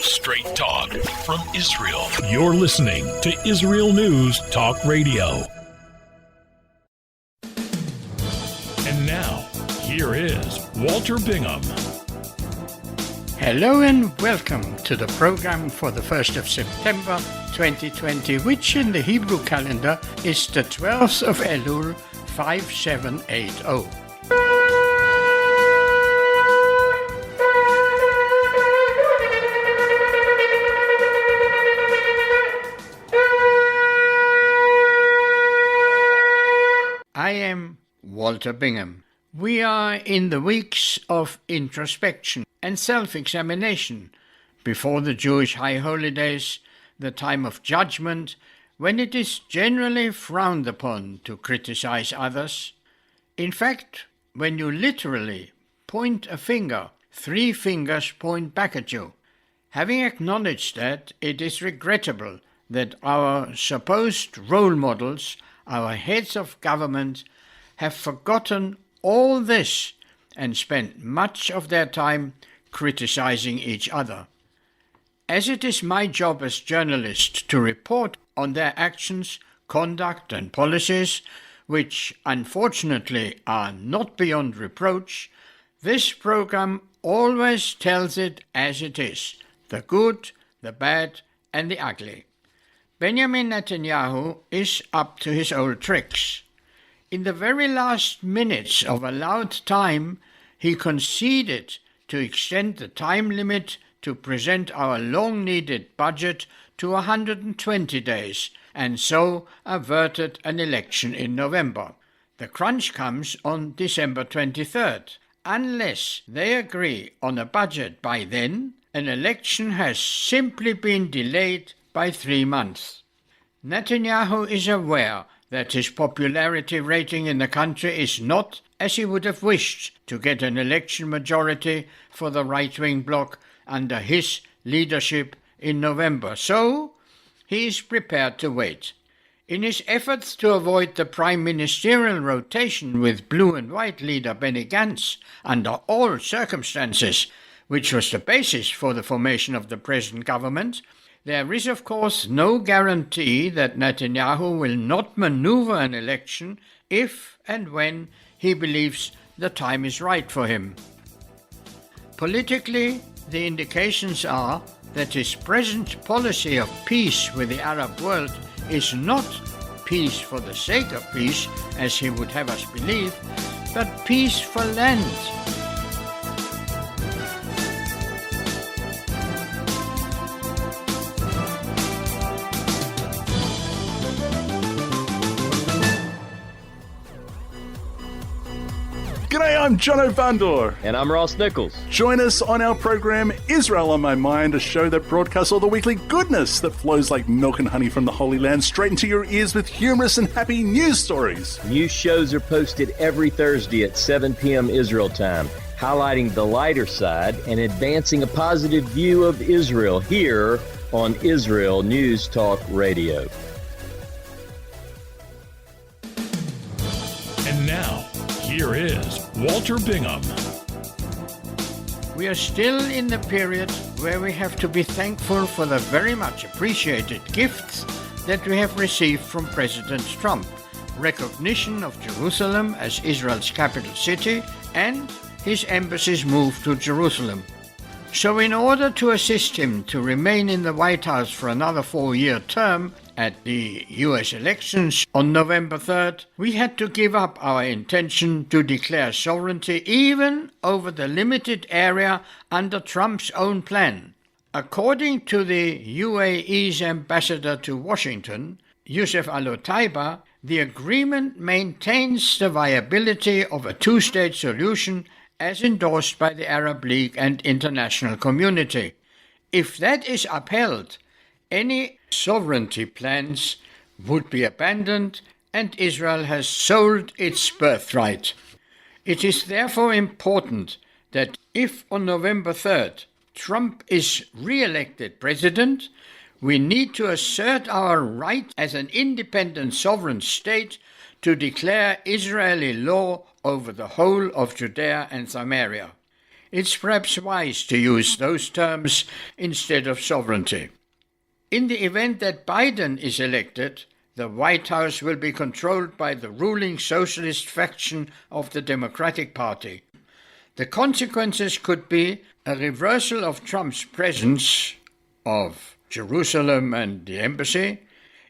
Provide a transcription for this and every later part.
Straight talk from Israel. You're listening to Israel News Talk Radio. And now, here is Walter Bingham. Hello and welcome to the program for the 1st of September 2020, which in the Hebrew calendar is the 12th of Elul 5780. I am Walter Bingham. We are in the weeks of introspection and self-examination before the Jewish high holidays, the time of judgment, when it is generally frowned upon to criticize others. In fact, when you literally point a finger, 3 fingers point back at you. Having acknowledged that, it is regrettable that our supposed role models, our heads of government, have forgotten all this and spent much of their time criticizing each other. As it is my job as journalist to report on their actions, conduct and policies, which unfortunately are not beyond reproach, this program always tells it as it is, the good, the bad and the ugly. Benjamin Netanyahu is up to his old tricks. In the very last minutes of allowed time, he conceded to extend the time limit to present our long-needed budget to 120 days, and so averted an election in November. The crunch comes on December 23rd. Unless they agree on a budget by then, an election has simply been delayed by 3 months. Netanyahu is aware that his popularity rating in the country is not, as he would have wished, to get an election majority for the right-wing bloc under his leadership in November. So, he is prepared to wait. In his efforts to avoid the prime ministerial rotation with blue and white leader Benny Gantz under all circumstances, which was the basis for the formation of the present government, there is, of course, no guarantee that Netanyahu will not maneuver an election if and when he believes the time is right for him. Politically, the indications are that his present policy of peace with the Arab world is not peace for the sake of peace, as he would have us believe, but peace for land. G'day, I'm Jono Vandor. And I'm Ross Nichols. Join us on our program, Israel on My Mind, a show that broadcasts all the weekly goodness that flows like milk and honey from the Holy Land straight into your ears with humorous and happy news stories. New shows are posted every Thursday at 7 p.m. Israel time, highlighting the lighter side and advancing a positive view of Israel here on Israel News Talk Radio. And now, here is Walter Bingham. We are still in the period where we have to be thankful for the very much appreciated gifts that we have received from President Trump, recognition of Jerusalem as Israel's capital city, and his embassy's move to Jerusalem. So in order to assist him to remain in the White House for another 4-year term at the US elections on November 3rd, we had to give up our intention to declare sovereignty even over the limited area under Trump's own plan. According to the UAE's ambassador to Washington, Youssef Al-Otaiba, the agreement maintains the viability of a 2-state solution as endorsed by the Arab League and international community. If that is upheld, any sovereignty plans would be abandoned and Israel has sold its birthright. It is therefore important that if on November 3rd Trump is re-elected president, we need to assert our right as an independent sovereign state to declare Israeli law over the whole of Judea and Samaria. it's perhaps wise to use those terms instead of sovereignty. In the event that Biden is elected, the White House will be controlled by the ruling socialist faction of the Democratic Party. The consequences could be a reversal of Trump's presence of Jerusalem and the embassy,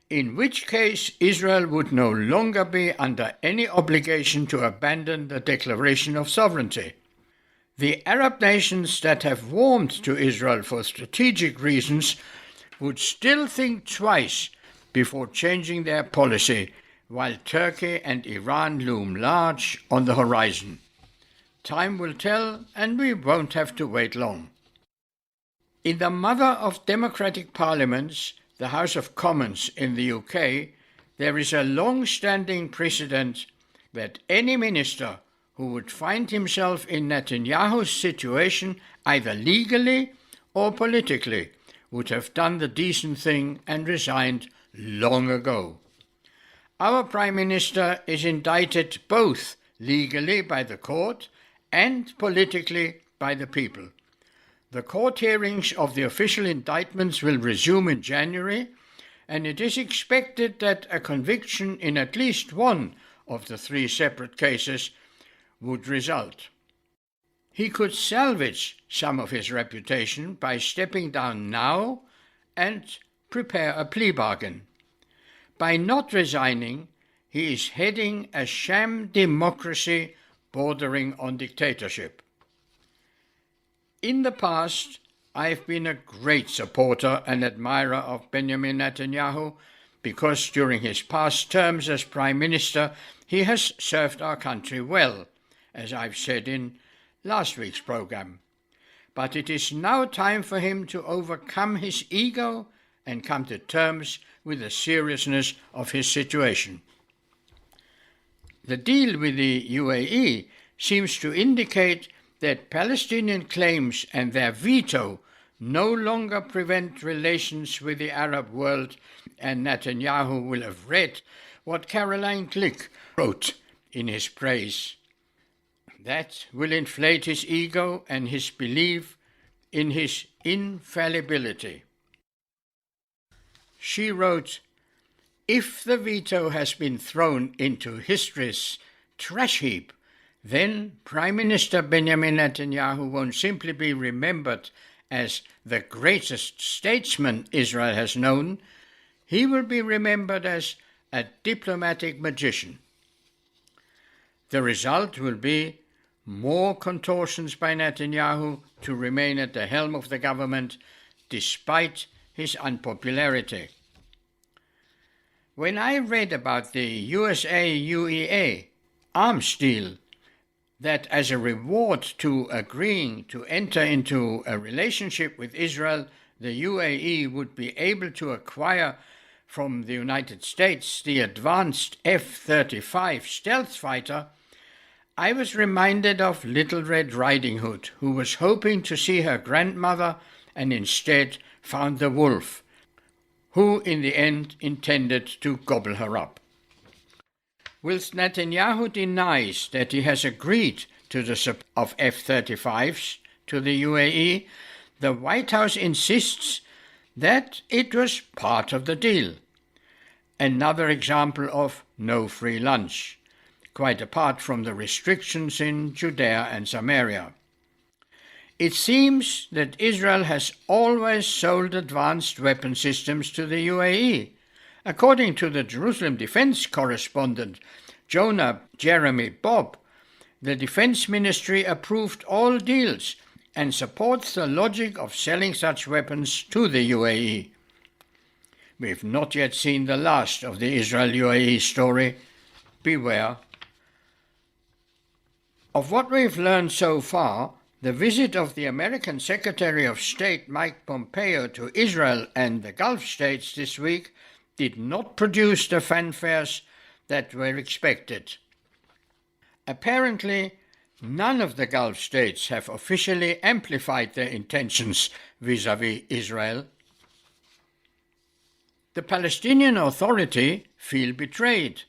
in which case Israel would no longer be under any obligation to abandon the declaration of sovereignty. The Arab nations that have warmed to Israel for strategic reasons would still think twice before changing their policy, while Turkey and Iran loom large on the horizon. Time will tell, and we won't have to wait long. In the mother of democratic parliaments, the House of Commons in the UK, there is a long-standing precedent that any minister who would find himself in Netanyahu's situation, either legally or politically, would have done the decent thing and resigned long ago. Our Prime Minister is indicted both legally by the court and politically by the people. The court hearings of the official indictments will resume in January, and it is expected that a conviction in at least one of the three separate cases would result. He could salvage some of his reputation by stepping down now and prepare a plea bargain. By not resigning, he is heading a sham democracy bordering on dictatorship. In the past, I've been a great supporter and admirer of Benjamin Netanyahu because during his past terms as Prime Minister, he has served our country well, as I've said in last week's program. But it is now time for him to overcome his ego and come to terms with the seriousness of his situation. The deal with the UAE seems to indicate that Palestinian claims and their veto no longer prevent relations with the Arab world, and Netanyahu will have read what Caroline Glick wrote in his praise. That will inflate his ego and his belief in his infallibility. She wrote, "If the veto has been thrown into history's trash heap, then Prime Minister Benjamin Netanyahu won't simply be remembered as the greatest statesman Israel has known, he will be remembered as a diplomatic magician. The result will be more contortions by Netanyahu to remain at the helm of the government despite his unpopularity." When I read about the USA-UEA arms deal, that as a reward to agreeing to enter into a relationship with Israel, the UAE would be able to acquire from the United States the advanced F-35 stealth fighter, I was reminded of Little Red Riding Hood, who was hoping to see her grandmother and instead found the wolf, who in the end intended to gobble her up. Whilst Netanyahu denies that he has agreed to the supply of F-35s to the UAE, the White House insists that it was part of the deal. Another example of no free lunch, quite apart from the restrictions in Judea and Samaria. It seems that Israel has always sold advanced weapon systems to the UAE. According to the Jerusalem defense correspondent Jonah Jeremy Bob, the Defense Ministry approved all deals and supports the logic of selling such weapons to the UAE. We've not yet seen the last of the Israel-UAE story. Beware. Of what we've learned so far, the visit of the American Secretary of State Mike Pompeo to Israel and the Gulf states this week did not produce the fanfares that were expected. Apparently, none of the Gulf states have officially amplified their intentions vis-à-vis Israel. The Palestinian Authority feel betrayed,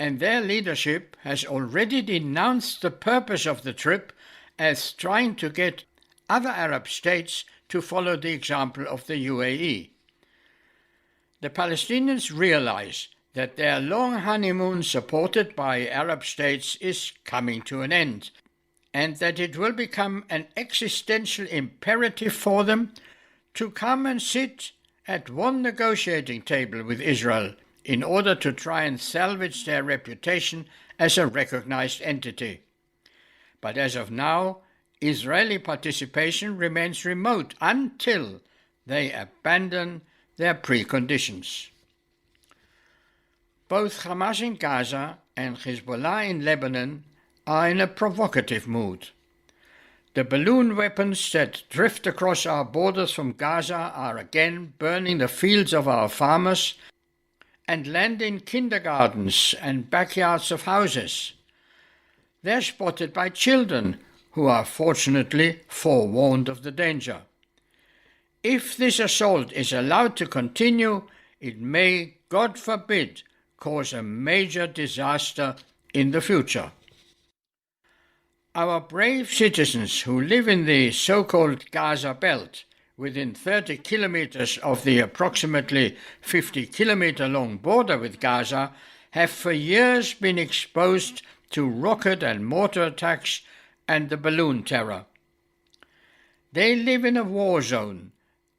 and their leadership has already denounced the purpose of the trip as trying to get other Arab states to follow the example of the UAE. The Palestinians realize that their long honeymoon supported by Arab states is coming to an end, and that it will become an existential imperative for them to come and sit at one negotiating table with Israel in order to try and salvage their reputation as a recognized entity. But as of now, Israeli participation remains remote until they abandon their preconditions. Both Hamas in Gaza and Hezbollah in Lebanon are in a provocative mood. The balloon weapons that drift across our borders from Gaza are again burning the fields of our farmers and land in kindergartens and backyards of houses. They're spotted by children who are fortunately forewarned of the danger. If this assault is allowed to continue, it may, God forbid, cause a major disaster in the future. Our brave citizens who live in the so-called Gaza belt, within 30 kilometers of the approximately 50-kilometer-long border with Gaza, have for years been exposed to rocket and mortar attacks and the balloon terror. They live in a war zone,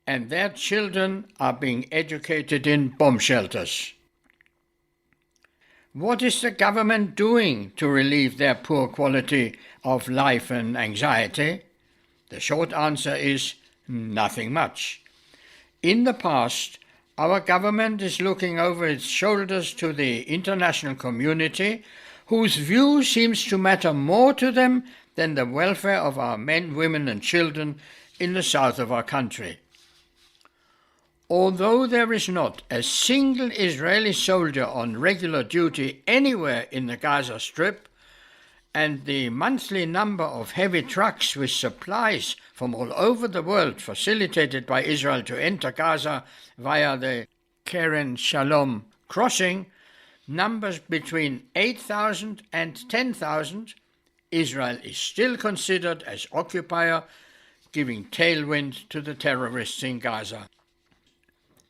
and their children are being educated in bomb shelters. What is the government doing to relieve their poor quality of life and anxiety? The short answer is nothing much. In the past, our government is looking over its shoulders to the international community, whose view seems to matter more to them than the welfare of our men, women and children in the south of our country. Although there is not a single Israeli soldier on regular duty anywhere in the Gaza Strip, and the monthly number of heavy trucks with supplies from all over the world facilitated by Israel to enter Gaza via the Keren Shalom crossing numbers between 8,000 and 10,000, Israel is still considered as occupier, giving tailwind to the terrorists in Gaza.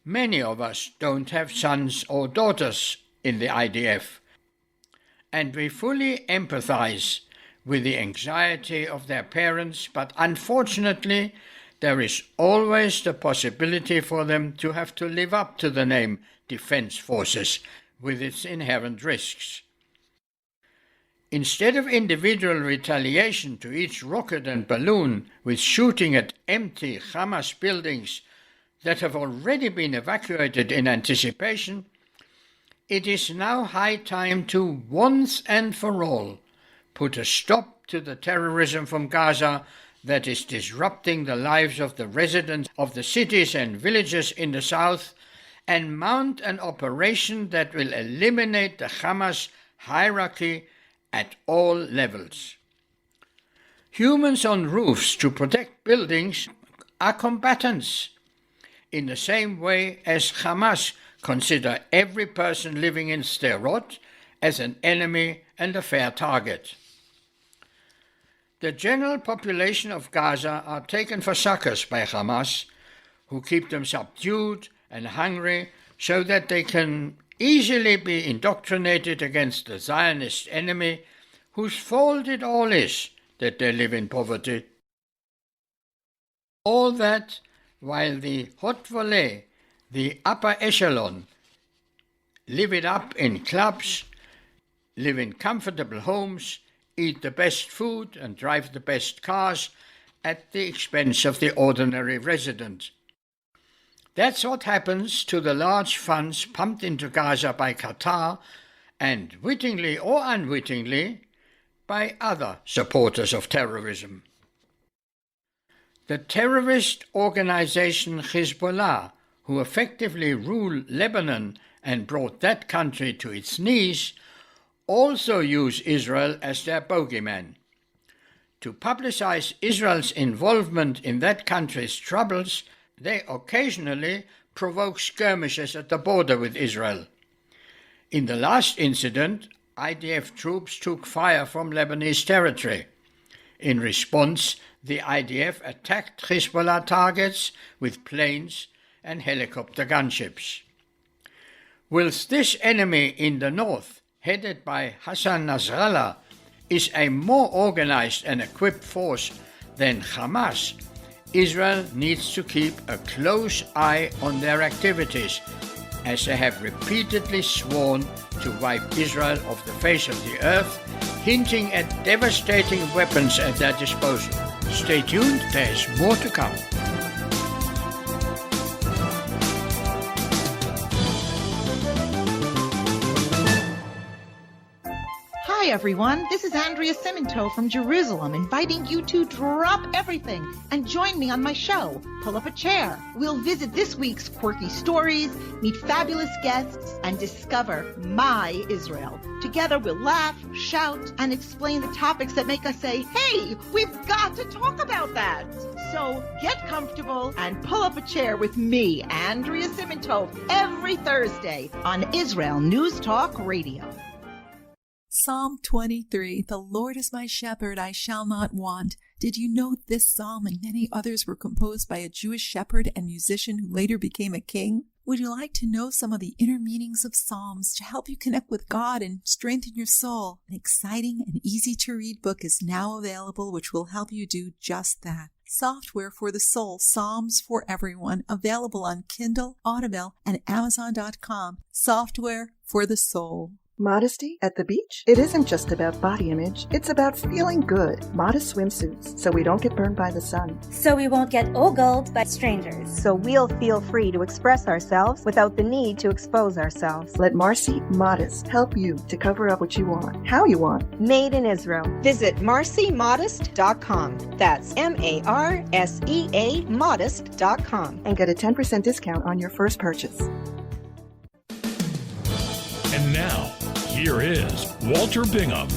Many of us don't have sons or daughters in the IDF, and we fully empathize with the anxiety of their parents, but unfortunately, there is always the possibility for them to have to live up to the name Defense Forces, with its inherent risks. Instead of individual retaliation to each rocket and balloon with shooting at empty Hamas buildings that have already been evacuated in anticipation, it is now high time to once and for all put a stop to the terrorism from Gaza that is disrupting the lives of the residents of the cities and villages in the south, and mount an operation that will eliminate the Hamas hierarchy at all levels. Humans on roofs to protect buildings are combatants, in the same way as Hamas consider every person living in Sderot as an enemy and a fair target. The general population of Gaza are taken for suckers by Hamas, who keep them subdued and hungry so that they can easily be indoctrinated against the Zionist enemy, whose fault it all is that they live in poverty. All that while the haute volée, the upper echelon, live it up in clubs, live in comfortable homes, eat the best food and drive the best cars at the expense of the ordinary resident. That's what happens to the large funds pumped into Gaza by Qatar and, wittingly or unwittingly, by other supporters of terrorism. The terrorist organization Hezbollah, who effectively rule Lebanon and brought that country to its knees, also use Israel as their bogeyman. To publicize Israel's involvement in that country's troubles, they occasionally provoke skirmishes at the border with Israel. In the last incident, IDF troops took fire from Lebanese territory. In response, the IDF attacked Hezbollah targets with planes and helicopter gunships. Whilst this enemy in the north, headed by Hassan Nasrallah, is a more organized and equipped force than Hamas, Israel needs to keep a close eye on their activities, as they have repeatedly sworn to wipe Israel off the face of the earth, hinting at devastating weapons at their disposal. Stay tuned, there's more to come. Hi everyone, this is Andrea Siminto from Jerusalem, inviting you to drop everything and join me on my show, Pull Up a Chair. We'll visit this week's quirky stories, meet fabulous guests, and discover my Israel. Together we'll laugh, shout, and explain the topics that make us say, hey, we've got to talk about that. So get comfortable and pull up a chair with me, Andrea Siminto, every Thursday on Israel News Talk Radio. Psalm 23, the Lord is my shepherd, I shall not want. Did you know this psalm and many others were composed by a Jewish shepherd and musician who later became a king? Would you like to know some of the inner meanings of psalms to help you connect with God and strengthen your soul? An exciting and easy-to-read book is now available which will help you do just that. Software for the Soul, Psalms for Everyone, available on Kindle, Audible, and Amazon.com. Software for the Soul. Modesty at the beach? It isn't just about body image. It's about feeling good. Modest swimsuits, so we don't get burned by the sun. So we won't get ogled by strangers. So we'll feel free to express ourselves without the need to expose ourselves. Let Marcy Modest help you to cover up what you want, how you want. Made in Israel. Visit marcymodest.com. That's MARSEA modest.com. And get a 10% discount on your first purchase. And now, here is Walter Bingham.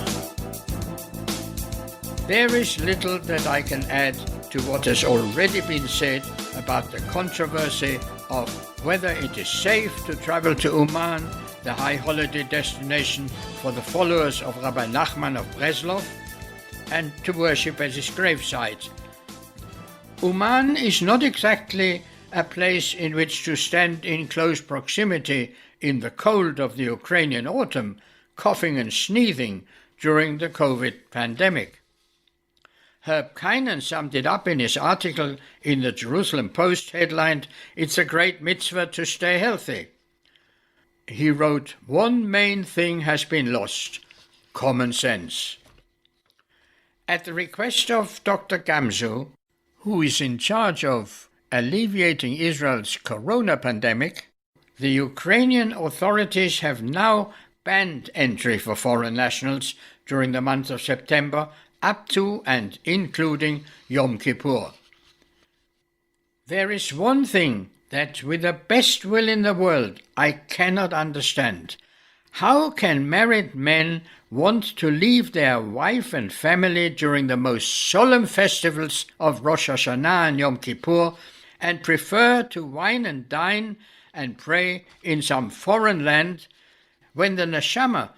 There is little that I can add to what has already been said about the controversy of whether it is safe to travel to Uman, the high holiday destination for the followers of Rabbi Nachman of Breslov, and to worship at his gravesite. Uman is not exactly a place in which to stand in close proximity in the cold of the Ukrainian autumn, coughing and sneezing during the COVID pandemic. Herb Kynan summed it up in his article in the Jerusalem Post headlined, "It's a great mitzvah to stay healthy." He wrote, "One main thing has been lost, common sense." At the request of Dr. Gamzu, who is in charge of alleviating Israel's corona pandemic, the Ukrainian authorities have now banned entry for foreign nationals during the month of September up to and including Yom Kippur. There is one thing that, with the best will in the world, I cannot understand. How can married men want to leave their wife and family during the most solemn festivals of Rosh Hashanah and Yom Kippur and prefer to wine and dine and pray in some foreign land when the neshama,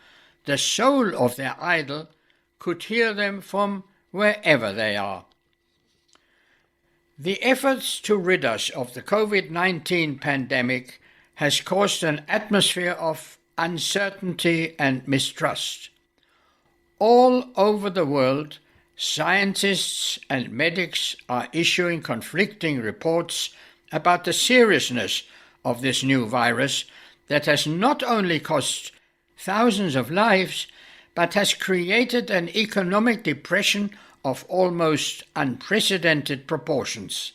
the soul of their idol, could hear them from wherever they are? The efforts to rid us of the COVID-19 pandemic has caused an atmosphere of uncertainty and mistrust. All over the world, scientists and medics are issuing conflicting reports about the seriousness of this new virus that has not only cost thousands of lives, but has created an economic depression of almost unprecedented proportions.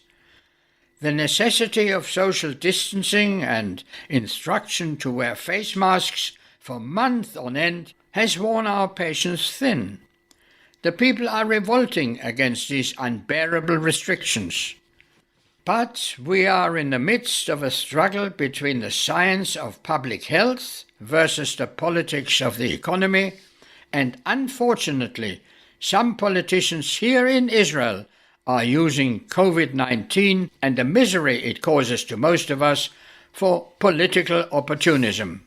The necessity of social distancing and instruction to wear face masks for months on end has worn our patience thin. The people are revolting against these unbearable restrictions. But we are in the midst of a struggle between the science of public health versus the politics of the economy, and unfortunately, some politicians here in Israel are using COVID-19 and the misery it causes to most of us for political opportunism.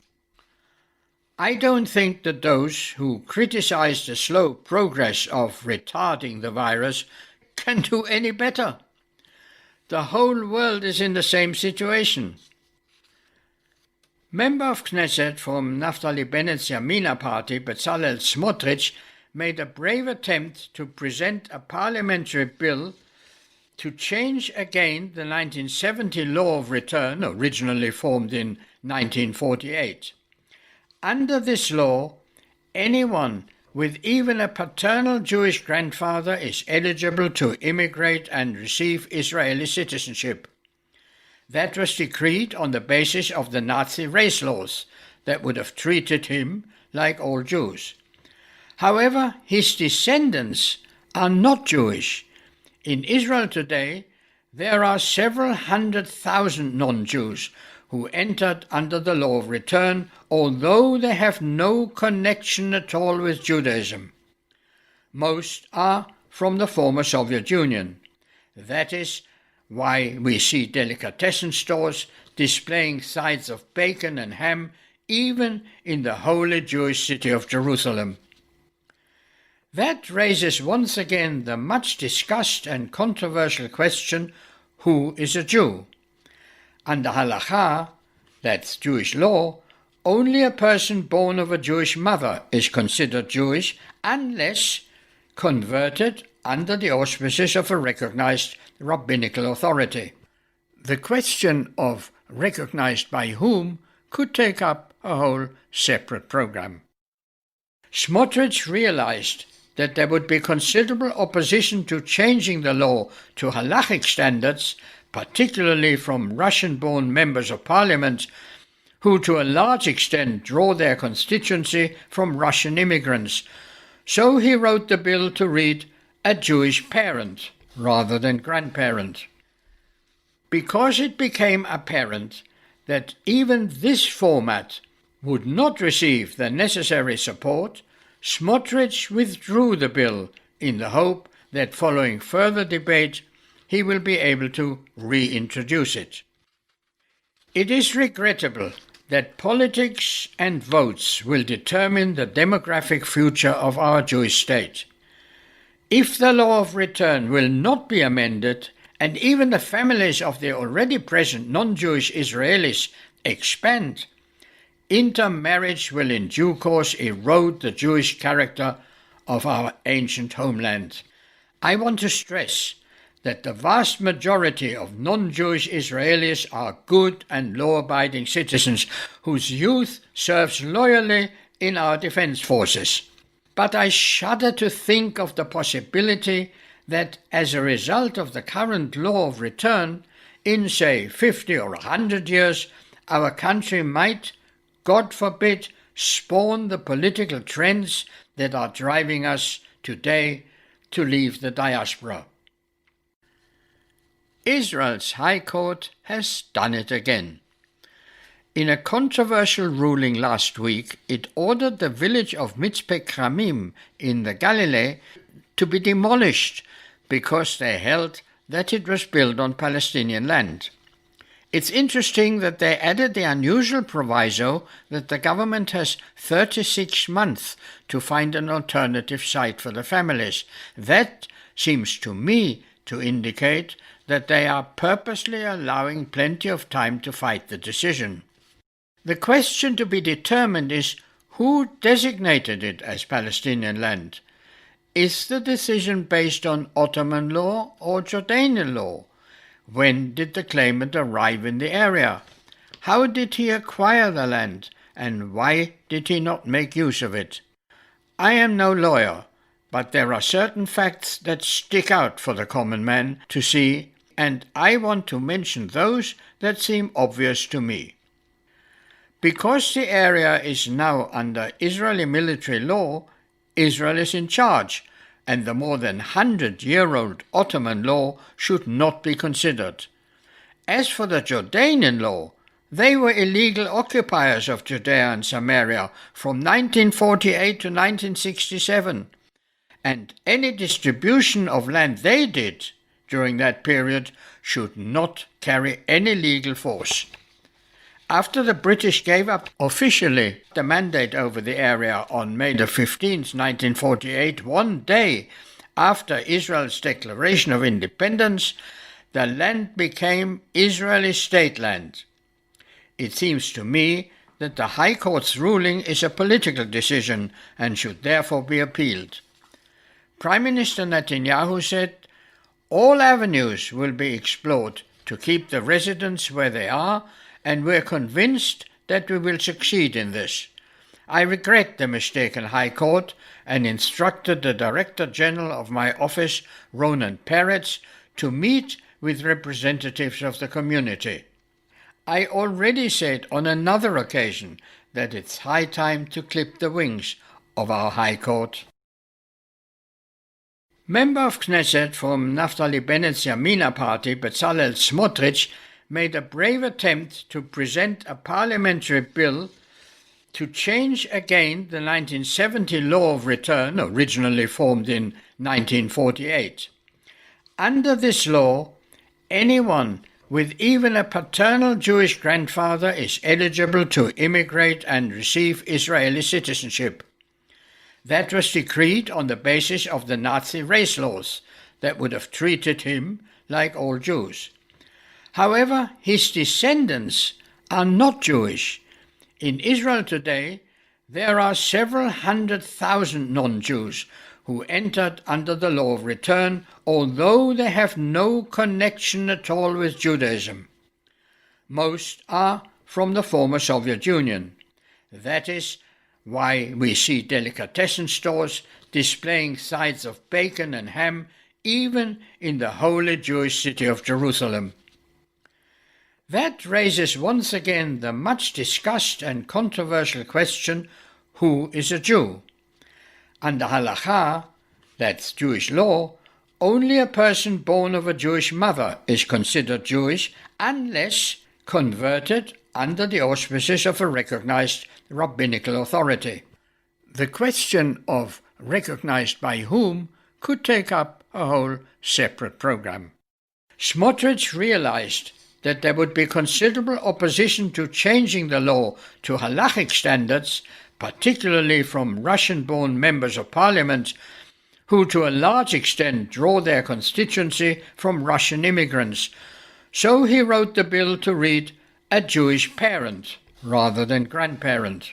I don't think that those who criticize the slow progress of retarding the virus can do any better. The whole world is in the same situation. Member of Knesset from Naftali Bennett's Yamina party, Bezalel Smotrich, made a brave attempt to present a parliamentary bill to change again the 1970 law of return, originally formed in 1948. Under this law, anyone with even a paternal Jewish grandfather is eligible to immigrate and receive Israeli citizenship. That was decreed on the basis of the Nazi race laws that would have treated him like all Jews. However, his descendants are not Jewish. In Israel today, there are several 100,000 non-Jews who entered under the law of return, although they have no connection at all with Judaism. Most are from the former Soviet Union. That is why we see delicatessen stores displaying sides of bacon and ham even in the holy Jewish city of Jerusalem. That raises once again the much discussed and controversial question, who is a Jew? Under halakha, that's Jewish law, only a person born of a Jewish mother is considered Jewish unless converted under the auspices of a recognized rabbinical authority. The question of recognized by whom could take up a whole separate program. Smotrich realized that there would be considerable opposition to changing the law to halachic standards, particularly from Russian-born members of parliament, who to a large extent draw their constituency from Russian immigrants. So he wrote the bill to read a Jewish parent rather than grandparent. Because it became apparent that even this format would not receive the necessary support, Smotrich withdrew the bill in the hope that following further debate he will be able to reintroduce it. It is regrettable that politics and votes will determine the demographic future of our Jewish state. If the law of return will not be amended, and even the families of the already present non-Jewish Israelis expand, intermarriage will in due course erode the Jewish character of our ancient homeland. I want to stress that the vast majority of non-Jewish Israelis are good and law-abiding citizens whose youth serves loyally in our defense forces. But I shudder to think of the possibility that as a result of the current law of return, in say 50 or 100 years, our country might, God forbid, spawn the political trends that are driving us today to leave the diaspora. Israel's High Court has done it again. In a controversial ruling last week, it ordered the village of Mitzpeh Kramim in the Galilee to be demolished because they held that it was built on Palestinian land. It's interesting that they added the unusual proviso that the government has 36 months to find an alternative site for the families. That seems to me to indicate that they are purposely allowing plenty of time to fight the decision. The question to be determined is who designated it as Palestinian land. Is the decision based on Ottoman law or Jordanian law? When did the claimant arrive in the area? How did he acquire the land, and why did he not make use of it? I am no lawyer, but there are certain facts that stick out for the common man to see, and I want to mention those that seem obvious to me. Because the area is now under Israeli military law, Israel is in charge, and the more than 100-year-old Ottoman law should not be considered. As for the Jordanian law, they were illegal occupiers of Judea and Samaria from 1948 to 1967, and any distribution of land they did during that period should not carry any legal force. After the British gave up officially the mandate over the area on May the 15th, 1948, one day after Israel's declaration of independence, the land became Israeli state land. It seems to me that the High Court's ruling is a political decision and should therefore be appealed. Prime Minister Netanyahu said, "All avenues will be explored to keep the residents where they are, and we're convinced that we will succeed in this. I regret the mistaken High Court and instructed the Director General of my office, Ronan Peretz, to meet with representatives of the community. I already said on another occasion that it's high time to clip the wings of our High Court." Member of Knesset from Naftali Bennett's Yamina party, Bezalel Smotrich, made a brave attempt to present a parliamentary bill to change again the 1970 law of return, originally formed in 1948. Under this law, anyone with even a paternal Jewish grandfather is eligible to immigrate and receive Israeli citizenship. That was decreed on the basis of the Nazi race laws that would have treated him like all Jews. However, his descendants are not Jewish. In Israel today, there are several 100,000 non-Jews who entered under the law of return, although they have no connection at all with Judaism. Most are from the former Soviet Union. That is why we see delicatessen stores displaying sides of bacon and ham even in the holy Jewish city of Jerusalem. That raises once again the much discussed and controversial question, who is a Jew? Under Halakha, that's Jewish law, only a person born of a Jewish mother is considered Jewish unless converted under the auspices of a recognized rabbinical authority. The question of recognized by whom could take up a whole separate program. Smotrich realized that there would be considerable opposition to changing the law to halachic standards, particularly from Russian-born members of parliament, who to a large extent draw their constituency from Russian immigrants. So he wrote the bill to read a Jewish parent rather than grandparent.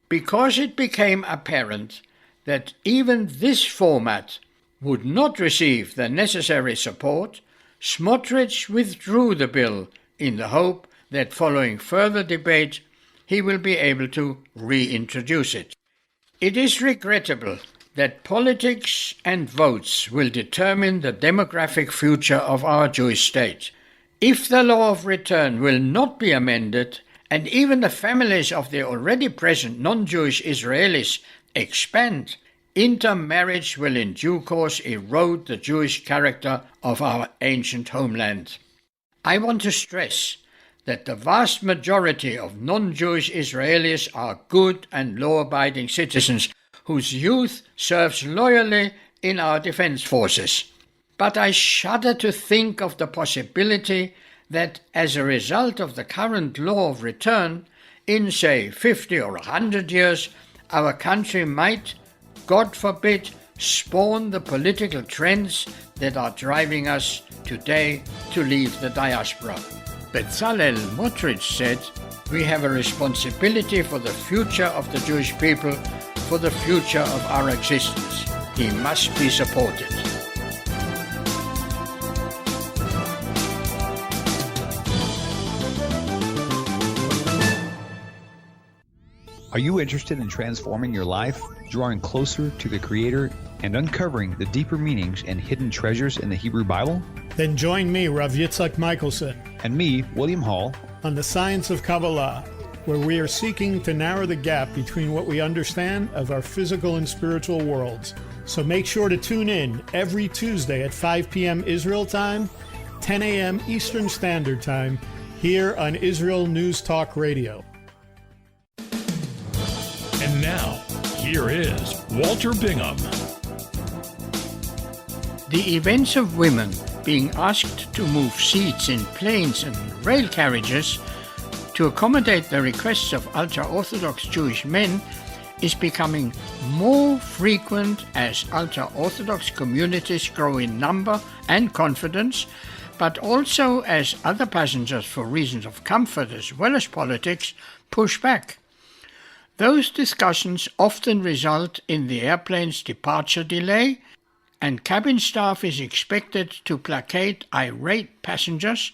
Because it became apparent that even this format would not receive the necessary support, Smotrich withdrew the bill in the hope that following further debate he will be able to reintroduce it. It is regrettable that politics and votes will determine the demographic future of our Jewish state. If the law of return will not be amended, and even the families of the already present non-Jewish Israelis expand, intermarriage will in due course erode the Jewish character of our ancient homeland. I want to stress that the vast majority of non-Jewish Israelis are good and law-abiding citizens whose youth serves loyally in our defense forces. But I shudder to think of the possibility that as a result of the current law of return, in say 50 or 100 years, our country might, God forbid, spawn the political trends that are driving us today to leave the diaspora. Bezalel Smotrich said, "We have a responsibility for the future of the Jewish people, for the future of our existence. He must be supported." Are you interested in transforming your life, drawing closer to the Creator, and uncovering the deeper meanings and hidden treasures in the Hebrew Bible? Then join me, Rav Yitzhak Michelson, and me, William Hall, on the Science of Kabbalah, where we are seeking to narrow the gap between what we understand of our physical and spiritual worlds. So make sure to tune in every Tuesday at 5 p.m. Israel time, 10 a.m. Eastern Standard Time, here on Israel News Talk Radio. And now, here is Walter Bingham. The events of women being asked to move seats in planes and rail carriages to to accommodate the requests of ultra-Orthodox Jewish men is becoming more frequent as ultra-Orthodox communities grow in number and confidence, but also as other passengers, for reasons of comfort as well as politics, push back. Those discussions often result in the airplane's departure delay, and cabin staff is expected to placate irate passengers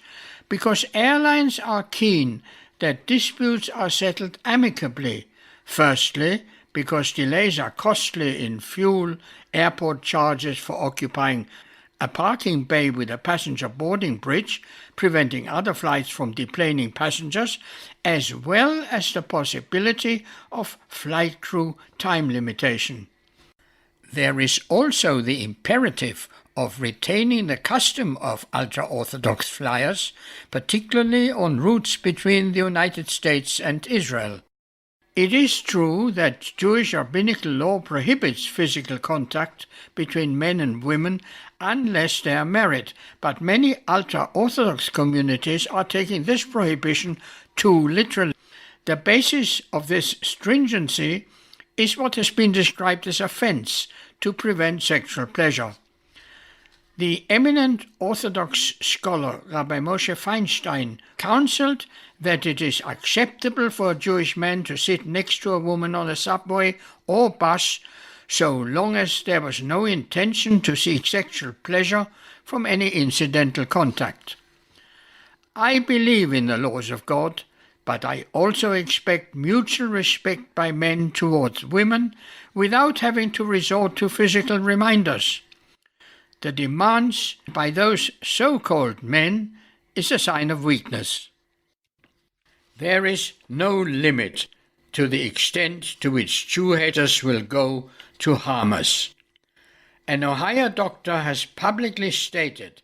because airlines are keen that disputes are settled amicably. Firstly, because delays are costly in fuel, airport charges for occupying a parking bay with a passenger boarding bridge, preventing other flights from deplaning passengers, as well as the possibility of flight crew time limitation. There is also the imperative of retaining the custom of ultra-Orthodox flyers, particularly on routes between the United States and Israel. It is true that Jewish rabbinical law prohibits physical contact between men and women unless they are married, but many ultra-Orthodox communities are taking this prohibition too literally. The basis of this stringency is what has been described as a fence to prevent sexual pleasure. The eminent Orthodox scholar Rabbi Moshe Feinstein counseled that it is acceptable for a Jewish man to sit next to a woman on a subway or bus so long as there was no intention to seek sexual pleasure from any incidental contact. I believe in the laws of God, but I also expect mutual respect by men towards women without having to resort to physical reminders. The demands by those so-called men is a sign of weakness. There is no limit to the extent to which Jew haters will go to harm us. An Ohio doctor has publicly stated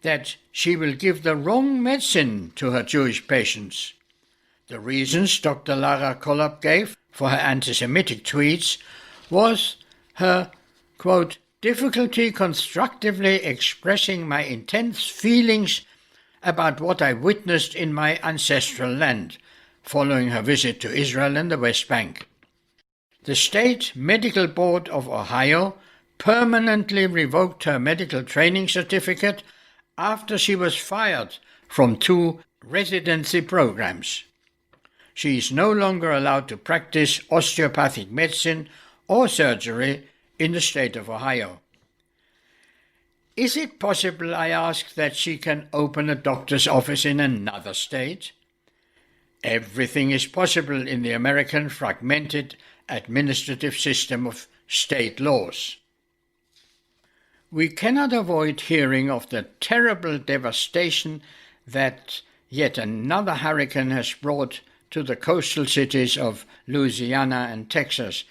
that she will give the wrong medicine to her Jewish patients. The reasons Dr. Lara Kolob gave for her anti-Semitic tweets was her, quote, difficulty constructively expressing my intense feelings about what I witnessed in my ancestral land, following her visit to Israel and the West Bank. The State Medical Board of Ohio permanently revoked her medical training certificate after she was fired from 2 residency programs. She is no longer allowed to practice osteopathic medicine or surgery in the state of Ohio. Is it possible, I ask, that she can open a doctor's office in another state? Everything is possible in the American fragmented administrative system of state laws. We cannot avoid hearing of the terrible devastation that yet another hurricane has brought to the coastal cities of Louisiana and Texas,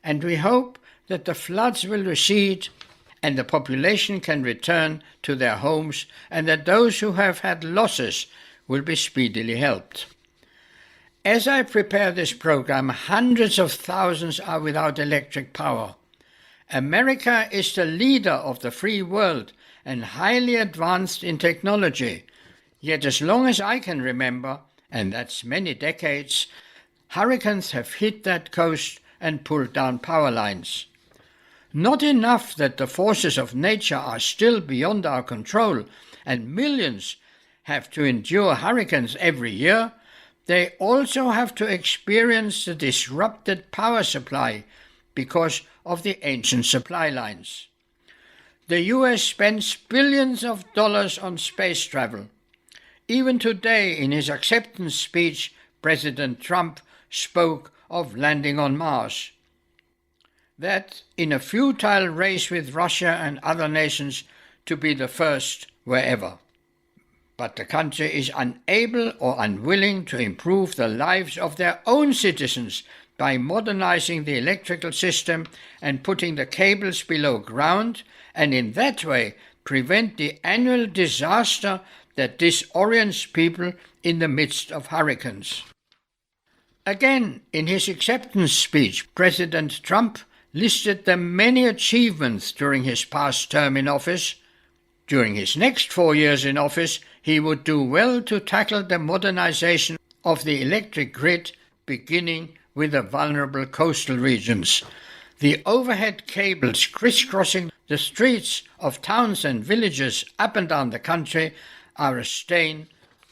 and we hope that the floods will recede and the population can return to their homes and that those who have had losses will be speedily helped. As I prepare this program, hundreds of thousands are without electric power. America is the leader of the free world and highly advanced in technology. Yet as long as I can remember, and that's many decades, hurricanes have hit that coast and pulled down power lines. Not enough that the forces of nature are still beyond our control and millions have to endure hurricanes every year, they also have to experience the disrupted power supply because of the ancient supply lines. The US spends billions of dollars on space travel. Even today, in his acceptance speech, President Trump spoke of landing on Mars. That in a futile race with Russia and other nations to be the first wherever. But the country is unable or unwilling to improve the lives of their own citizens by modernizing the electrical system and putting the cables below ground, and in that way prevent the annual disaster that disorients people in the midst of hurricanes. Again, in his acceptance speech, President Trump listed the many achievements during his past term in office. During his next 4 years in office, he would do well to tackle the modernization of the electric grid, beginning with the vulnerable coastal regions. The overhead cables crisscrossing the streets of towns and villages up and down the country are a stain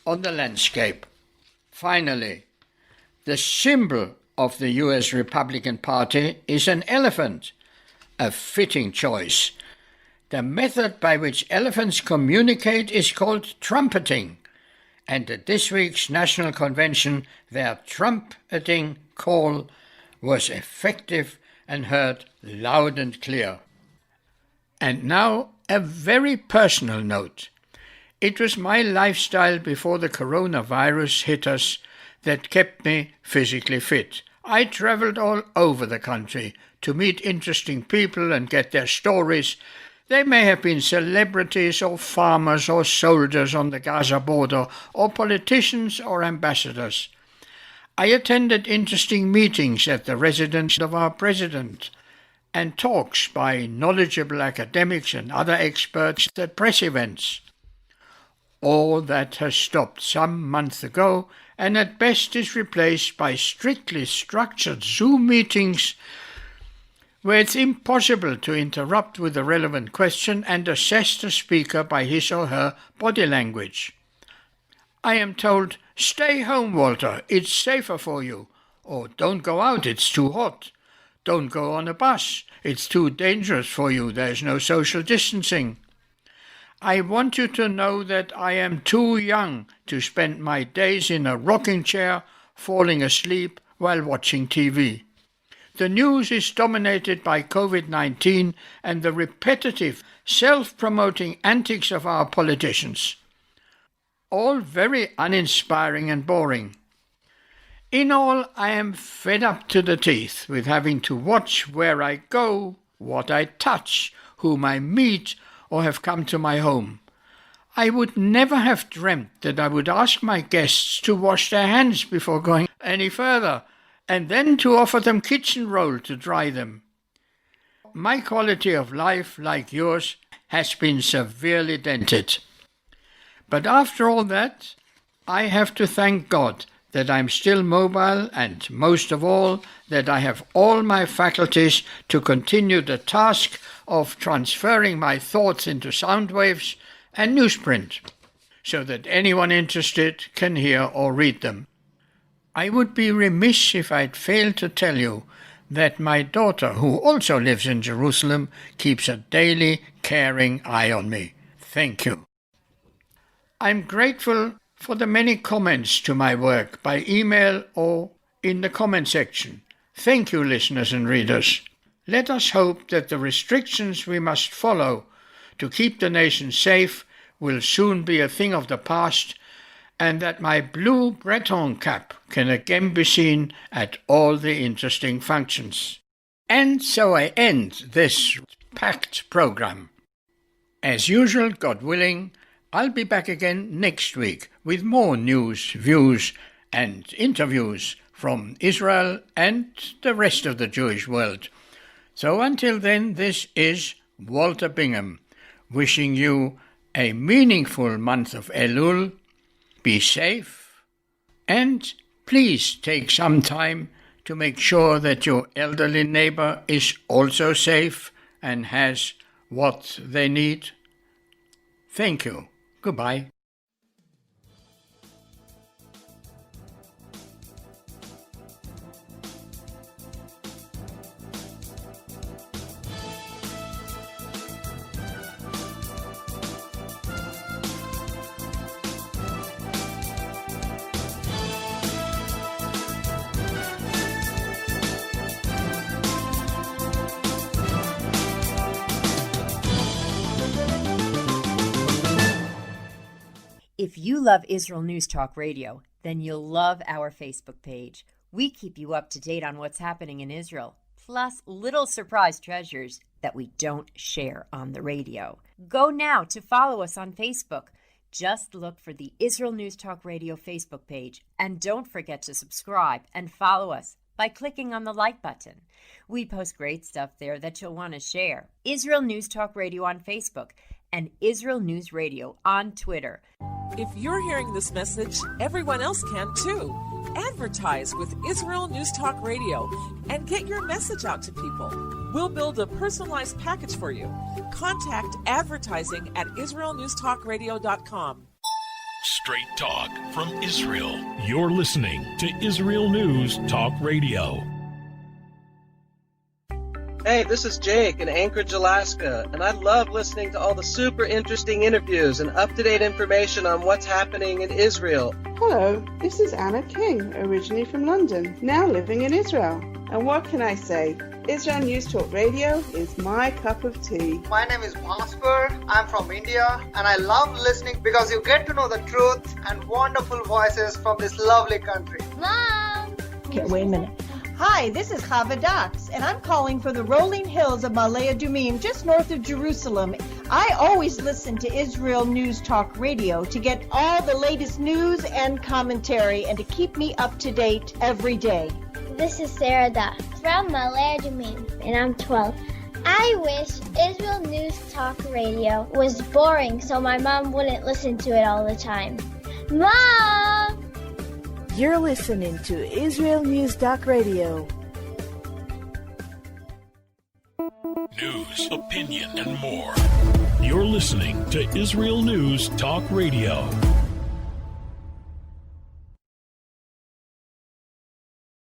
on the landscape. Finally, the symbol of the US Republican Party is an elephant, a fitting choice. The method by which elephants communicate is called trumpeting, and at this week's National Convention, their trumpeting call was effective and heard loud and clear. And now a very personal note. It was my lifestyle before the coronavirus hit us that kept me physically fit. I travelled all over the country to meet interesting people and get their stories. They may have been celebrities or farmers or soldiers on the Gaza border or politicians or ambassadors. I attended interesting meetings at the residence of our president and talks by knowledgeable academics and other experts at press events. All that has stopped some months ago and at best is replaced by strictly structured Zoom meetings where it's impossible to interrupt with a relevant question and assess the speaker by his or her body language. I am told, "Stay home, Walter, it's safer for you," or "Don't go out, it's too hot." "Don't go on a bus, it's too dangerous for you, there's no social distancing." I want you to know that I am too young to spend my days in a rocking chair, falling asleep while watching TV. The news is dominated by COVID-19 and the repetitive, self-promoting antics of our politicians. All very uninspiring and boring. In all, I am fed up to the teeth with having to watch where I go, what I touch, whom I meet, or have come to my home. I would never have dreamt that I would ask my guests to wash their hands before going any further, and then to offer them kitchen roll to dry them. My quality of life, like yours, has been severely dented. But after all that, I have to thank God that I'm still mobile and, most of all, that I have all my faculties to continue the task of transferring my thoughts into sound waves and newsprint, so that anyone interested can hear or read them. I would be remiss if I'd failed to tell you that my daughter, who also lives in Jerusalem, keeps a daily, caring eye on me. Thank you. I'm grateful for the many comments to my work by email or in the comment section. Thank you, listeners and readers. Let us hope that the restrictions we must follow to keep the nation safe will soon be a thing of the past, and that my blue Breton cap can again be seen at all the interesting functions. And so I end this packed program. As usual, God willing, I'll be back again next week with more news, views, and interviews from Israel and the rest of the Jewish world. So until then, this is Walter Bingham, wishing you a meaningful month of Elul. Be safe, and please take some time to make sure that your elderly neighbor is also safe and has what they need. Thank you. Goodbye. If you love Israel News Talk Radio, then you'll love our Facebook page. We keep you up to date on what's happening in Israel, plus little surprise treasures that we don't share on the radio. Go now to follow us on Facebook. Just look for the Israel News Talk Radio Facebook page, and don't forget to subscribe and follow us by clicking on the like button. We post great stuff there that you'll want to share. Israel News Talk Radio on Facebook, and Israel News Radio on Twitter. If you're hearing this message, everyone else can too. Advertise with Israel News Talk Radio and get your message out to people. We'll build a personalized package for you. Contact advertising at israelnewstalkradio.com. Straight talk from Israel. You're listening to Israel News Talk Radio. Hey, this is Jake in Anchorage, Alaska, and I love listening to all the super interesting interviews and up-to-date information on what's happening in Israel. Hello, this is Anna King, originally from London, now living in Israel. And what can I say? Israel News Talk Radio is my cup of tea. My name is Bhaskar. I'm from India, and I love listening because you get to know the truth and wonderful voices from this lovely country. Mom! Okay, wait a minute. Hi, this is Chava Dax, and I'm calling for the rolling hills of Ma'ale Adumim, just north of Jerusalem. I always listen to Israel News Talk Radio to get all the latest news and commentary and to keep me up to date every day. This is Sarah Dax from Ma'ale Adumim, and I'm 12. I wish Israel News Talk Radio was boring so my mom wouldn't listen to it all the time. Mom! You're listening to Israel News Talk Radio. News, opinion, and more. You're listening to Israel News Talk Radio.